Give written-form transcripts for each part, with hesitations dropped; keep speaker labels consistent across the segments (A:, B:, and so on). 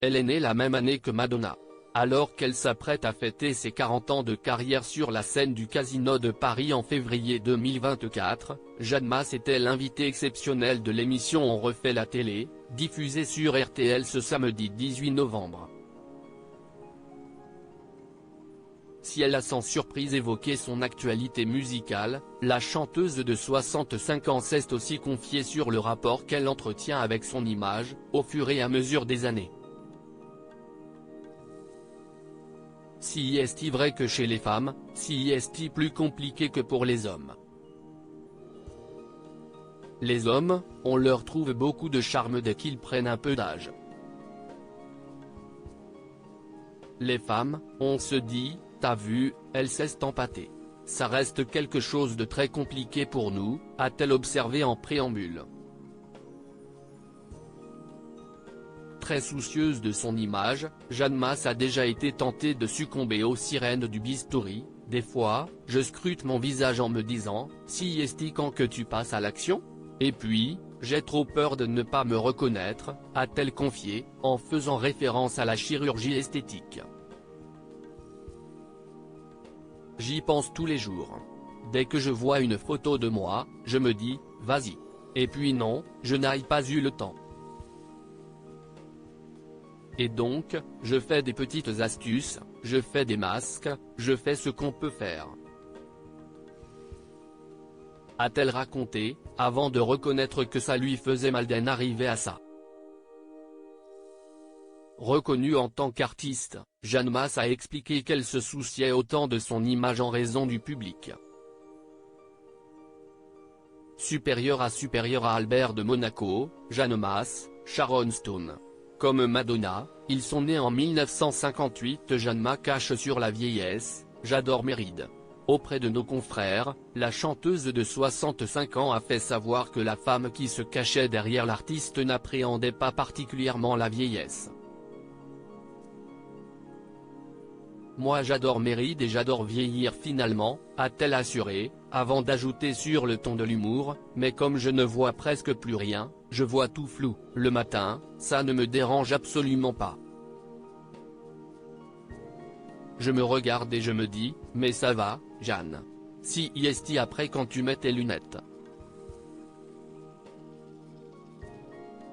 A: Elle est née la même année que Madonna. Alors qu'elle s'apprête à fêter ses 40 ans de carrière sur la scène du Casino de Paris en février 2024, Jeanne Masse était l'invitée exceptionnelle de l'émission On refait la télé, diffusée sur RTL ce samedi 18 novembre. Si elle a sans surprise évoqué son actualité musicale, la chanteuse de 65 ans s'est aussi confiée sur le rapport qu'elle entretient avec son image, au fur et à mesure des années. Si est-il vrai que chez les femmes, si est-il plus compliqué que pour les hommes. Les hommes, on leur trouve beaucoup de charme dès qu'ils prennent un peu d'âge. Les femmes, on se dit, t'as vu, elles cessent empâtées. Ça reste quelque chose de très compliqué pour nous, a-t-elle observé en préambule. Très soucieuse de son image, Jeanne Masse a déjà été tentée de succomber aux sirènes du bistouri. Des fois, je scrute mon visage en me disant, si est-il quand que tu passes à l'action ? Et puis, j'ai trop peur de ne pas me reconnaître, a-t-elle confié, en faisant référence à la chirurgie esthétique. J'y pense tous les jours. Dès que je vois une photo de moi, je me dis, vas-y. Et puis non, je n'ai pas eu le temps. Et donc, je fais des petites astuces, je fais des masques, je fais ce qu'on peut faire. A-t-elle raconté, avant de reconnaître que ça lui faisait mal d'en arriver à ça. Reconnue en tant qu'artiste, Jeanne Masse a expliqué qu'elle se souciait autant de son image en raison du public. Supérieure à Albert de Monaco, Jeanne Masse, Sharon Stone. Comme Madonna, ils sont nés en 1958. Jeanne Masse cache sur la vieillesse, j'adore Méride. Auprès de nos confrères, la chanteuse de 65 ans a fait savoir que la femme qui se cachait derrière l'artiste n'appréhendait pas particulièrement la vieillesse. Moi j'adore Méride et j'adore vieillir finalement, a-t-elle assuré, avant d'ajouter sur le ton de l'humour, mais comme je ne vois presque plus rien, je vois tout flou, le matin, ça ne me dérange absolument pas. Je me regarde et je me dis, mais ça va, Jeanne. Si est après quand tu mets tes lunettes.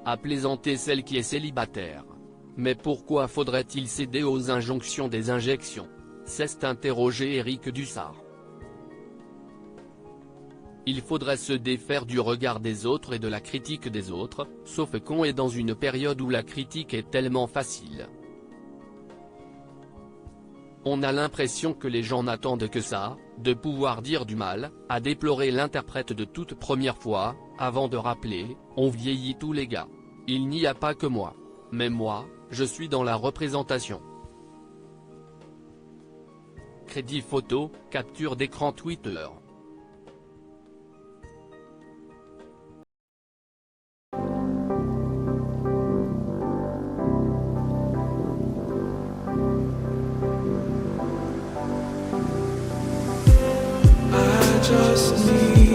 A: A plaisanté celle qui est célibataire. Mais pourquoi faudrait-il céder aux injonctions des injections? S'est interrogé Éric Dussart. Il faudrait se défaire du regard des autres et de la critique des autres, sauf qu'on est dans une période où la critique est tellement facile. On a l'impression que les gens n'attendent que ça, de pouvoir dire du mal, a déploré l'interprète de toute première fois, avant de rappeler, on vieillit tous les gars. Il n'y a pas que moi. Mais moi, je suis dans la représentation. Crédit photo, capture d'écran Twitter.
B: I just need